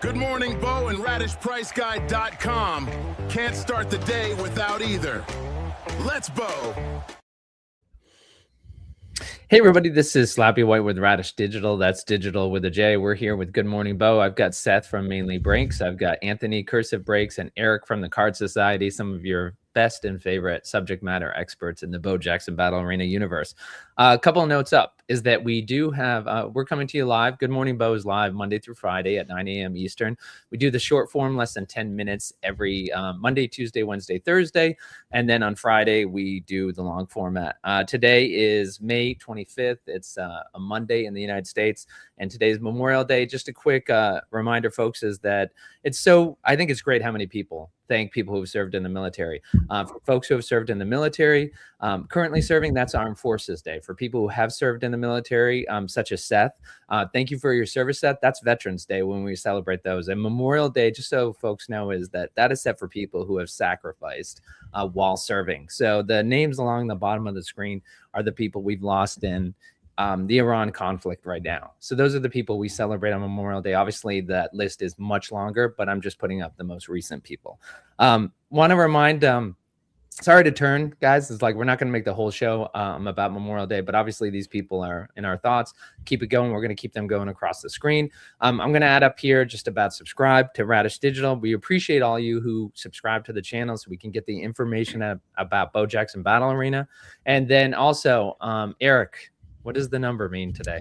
Good morning, Bo and RadishPriceGuide.com. Can't start the day without either. Let's Bo. Hey everybody, this is Slappy White with Radish Digital. That's digital with a J. We're here with Good Morning Bo. I've got Seth from Mainly Breaks. I've got Anthony Cursive Breaks and Eric from the Card Society, some of your best and favorite subject matter experts in the Bo Jackson Battle Arena universe. A couple of notes up is that we do have, we're coming to you live. Good Morning Bo is live Monday through Friday at 9 a.m. Eastern. We do the short form, less than 10 minutes every Monday, Tuesday, Wednesday, Thursday. And then on Friday, we do the long format. Today is May 25th. It's a Monday in the United States. And today's Memorial Day. Just a quick reminder, folks, is that I think it's great how many people thank people who have served in the military. For folks who have served in the military, currently serving, that's Armed Forces Day. For people who have served in the military, such as Seth, thank you for your service, Seth. That's Veterans Day when we celebrate those. And Memorial Day, just so folks know, is that is set for people who have sacrificed while serving. So the names along the bottom of the screen are the people we've lost in the Iran conflict right now. So those are the people we celebrate on Memorial Day. Obviously, that list is much longer, but I'm just putting up the most recent people. Want to remind, sorry to turn, guys. It's like we're not going to make the whole show about Memorial Day, but obviously these people are in our thoughts. Keep it going. We're going to keep them going across the screen. I'm going to add up here just about subscribe to Radish Digital. We appreciate all you who subscribe to the channel so we can get the information about Bo Jackson Battle Arena. And then also, Eric, what does the number mean today?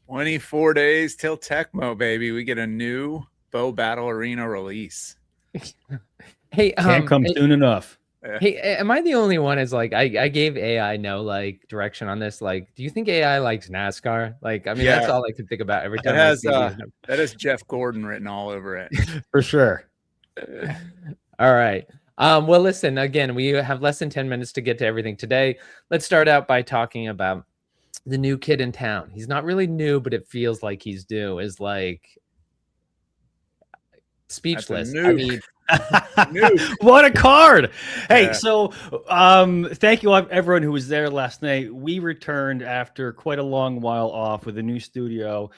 24 days till Tecmo, baby. We get a new Bo Battle Arena release. Hey, can't come soon enough. Hey, am I the only one? Is like I gave AI no like direction on this. Like, do you think AI likes NASCAR? Like, I mean, that's all I can think about every time. That has Jeff Gordon written all over it for sure. All right. Well, listen. Again, we have less than 10 minutes to get to everything today. Let's start out by talking about the new kid in town. He's not really new, but it feels like he's due. Is like speechless. I mean, what a card. Hey, so thank you everyone who was there last night. We returned after quite a long while off with a new studio.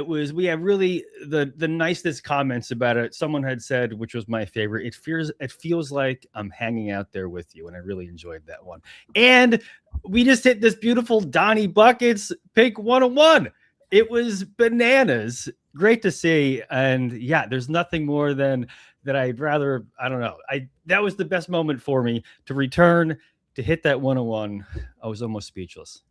We had really the nicest comments about it. Someone had said, which was my favorite, it feels like I'm hanging out there with you, and I really enjoyed that one. And we just hit this beautiful Donnie Buckets pick 101. It was bananas. Great to see. And yeah, there's nothing more than that. I'd rather, I don't know. That was the best moment for me to return to hit that 101. I was almost speechless.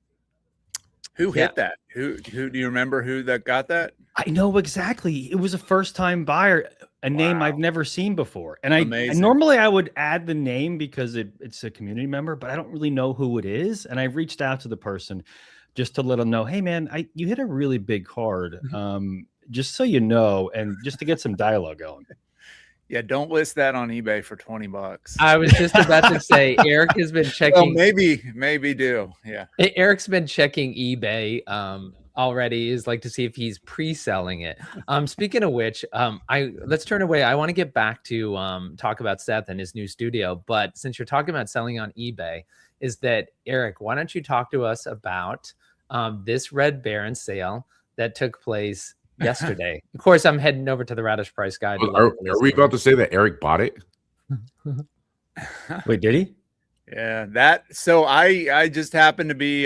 Who hit that? Who do you remember who that got that? I know exactly. It was a first-time buyer, a name I've never seen before. And normally I would add the name because it's a community member, but I don't really know who it is. And I reached out to the person just to let them know, hey man, you hit a really big card. Just so you know, and just to get some dialogue going. Yeah, don't list that on eBay for $20. I was just about to say, Eric has been checking. Well, maybe do. Yeah. Eric's been checking eBay already, is like to see if he's pre-selling it. Speaking of which, let's turn away. I want to get back to talk about Seth and his new studio. But since you're talking about selling on eBay, is that Eric, why don't you talk to us about this Red Baron sale that took place yesterday? Of course, I'm heading over to the Radish Price Guide. Are we about to say that Eric bought it? Wait, did he? Yeah, so I just happened to be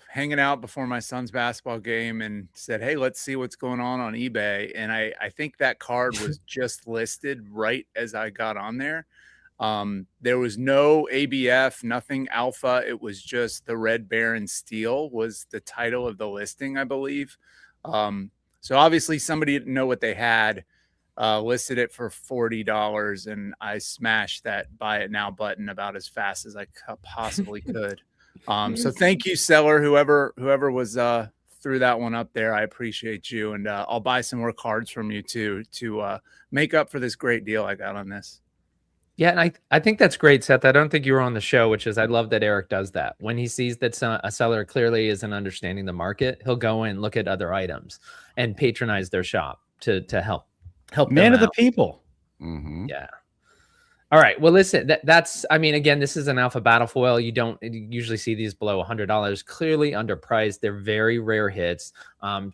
hanging out before my son's basketball game and said, hey, let's see what's going on eBay. And I think that card was just listed right as I got on there. There was no ABF, nothing alpha. It was just the Red Baron Steel was the title of the listing, I believe. So obviously somebody didn't know what they had, listed it for $40, and I smashed that buy it now button about as fast as I possibly could. So thank you, seller, whoever was threw that one up there. I appreciate you, and I'll buy some more cards from you too to make up for this great deal I got on this. Yeah, and I think that's great, Seth. I don't think you were on the show, which is I love that Eric does that. When he sees that a seller clearly isn't understanding the market, he'll go and look at other items and patronize their shop to help man them of the out. people. Mm-hmm. Yeah. All right. Well, listen, that's, I mean, again, this is an alpha battle foil. You don't usually see these below $100, clearly underpriced. They're very rare hits.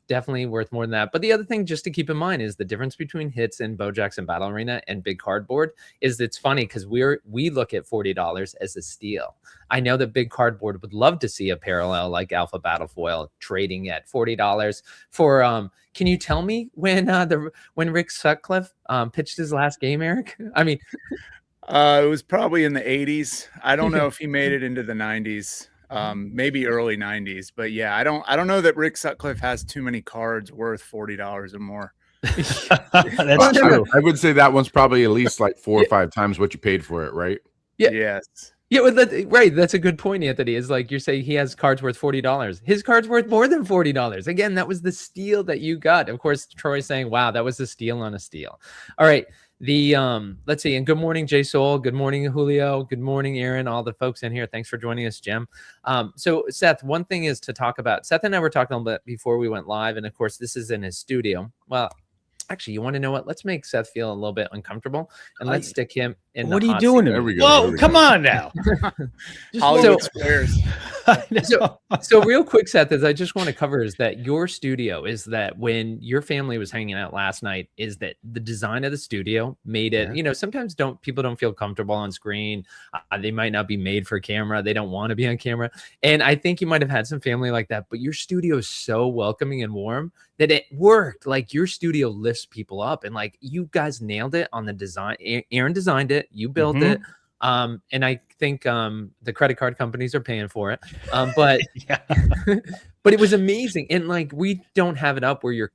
Definitely worth more than that. But the other thing just to keep in mind is the difference between hits and Bo Jackson Battle Arena and Big Cardboard is it's funny because we look at $40 as a steal. I know that Big Cardboard would love to see a parallel like Alpha Battle Foil trading at $40 for can you tell me when Rick Sutcliffe pitched his last game, Eric? I mean, it was probably in the 80s. I don't know if he made it into the 90s. Maybe early 90s, but yeah, I don't know that Rick Sutcliffe has too many cards worth $40 or more. That's true. I would say that one's probably at least like 4 or 5 times what you paid for it, right? Yeah. Yes. Yeah, well, right. That's a good point, Anthony. Is like you're saying he has cards worth $40. His card's worth more than $40. Again, that was the steal that you got. Of course, Troy's saying, "Wow, that was a steal on a steal." All right. Let's see. And good morning, Jay Soul. Good morning, Julio. Good morning, Aaron. All the folks in here. Thanks for joining us, Jim. So Seth, one thing is to talk about. Seth and I were talking a little bit before we went live, and of course, this is in his studio. Well, actually, you want to know what? Let's make Seth feel a little bit uncomfortable, and let's stick him in. What the are you hot doing? seat. There we go. Whoa, There we come go. on now. Hollywood Squares. So real quick, Seth, is I just want to cover is that your studio is that when your family was hanging out last night, is that the design of the studio made it, sometimes people don't feel comfortable on screen. They might not be made for camera. They don't want to be on camera. And I think you might have had some family like that, but your studio is so welcoming and warm that it worked. Like your studio lifts people up and like you guys nailed it on the design. Aaron designed it. You built it. And I think the credit card companies are paying for it. But but it was amazing. And like we don't have it up where you're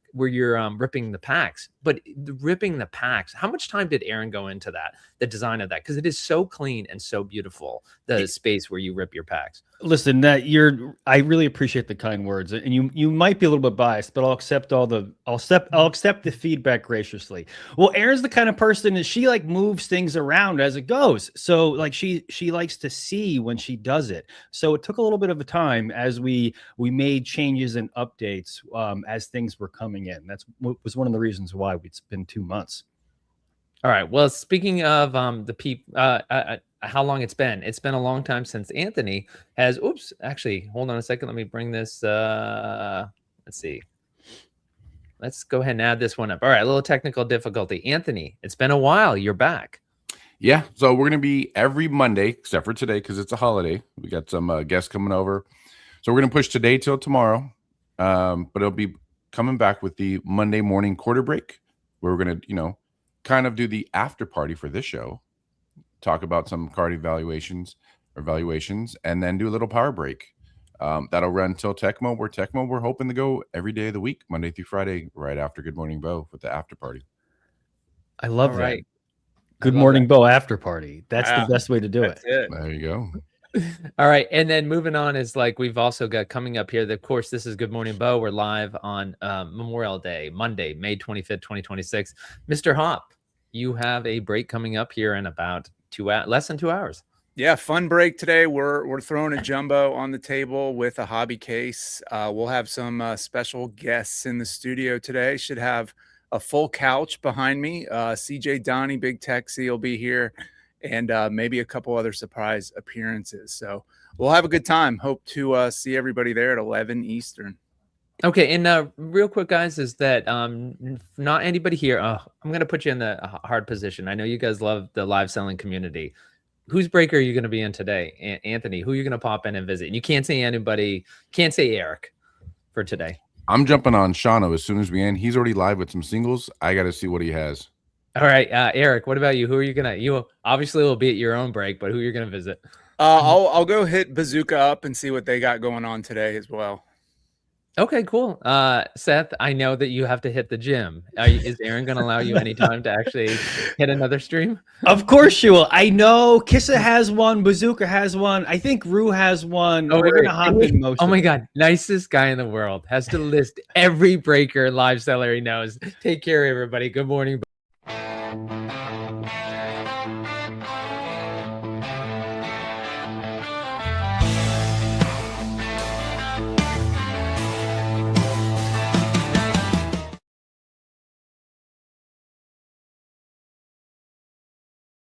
ripping the packs, but ripping the packs. How much time did Aaron go into that, the design of that? Because it is so clean and so beautiful, the space where you rip your packs. Listen, I really appreciate the kind words, and you might be a little bit biased, but I'll accept the feedback graciously. Well, Erin's the kind of person that she like moves things around as it goes, so like she likes to see when she does it. So it took a little bit of a time as we made changes and updates as things were coming in. That's was one of the reasons why it's been 2 months. All right. Well, speaking of how long it's been a long time since Anthony has, actually, hold on a second. Let me bring this, let's see. Let's go ahead and add this one up. All right. A little technical difficulty. Anthony, it's been a while. You're back. Yeah. So we're going to be every Monday, except for today, because it's a holiday. We got some guests coming over. So we're going to push today till tomorrow. But it'll be coming back with the Monday morning quarter break, where we're going to, kind of do the after party for this show, talk about some card evaluations, and then do a little power break. That'll run till Tecmo. We're hoping to go every day of the week, Monday through Friday, right after Good Morning Bo with the after party. I love All that. right. Good Morning Bo after party. That's the best way to do it. There you go. All right. And then moving on is like we've also got coming up here. Of course, this is Good Morning Bo. We're live on Memorial Day, Monday, May 25th, 2026. Mr. Hop, you have a break coming up here in about less than 2 hours. Yeah, fun break today. We're throwing a jumbo on the table with a hobby case. We'll have some special guests in the studio today. Should have a full couch behind me. CJ Donnie, Big Texie will be here, and maybe a couple other surprise appearances. So we'll have a good time. Hope to see everybody there at 11 Eastern. Okay, and real quick, guys, is that not anybody here. I'm going to put you in the hard position. I know you guys love the live selling community. Whose break are you going to be in today? Anthony, who are you going to pop in and visit? And you can't say anybody, can't say Eric for today. I'm jumping on Shano as soon as we end. He's already live with some singles. I got to see what he has. All right, Eric, what about you? Who are you going to, you obviously will be at your own break, but who are you going to visit? I'll go hit Bazooka up and see what they got going on today as well. Okay, cool. Seth, I know that you have to hit the gym. Is Aaron going to allow you any time to actually hit another stream? Of course she will. I know Kissa has one. Bazooka has one. I think Rue has one. Oh, we're going to hop in most Oh of my them. God. Nicest guy in the world. Has to list every breaker live seller he knows. Take care, everybody. Good morning.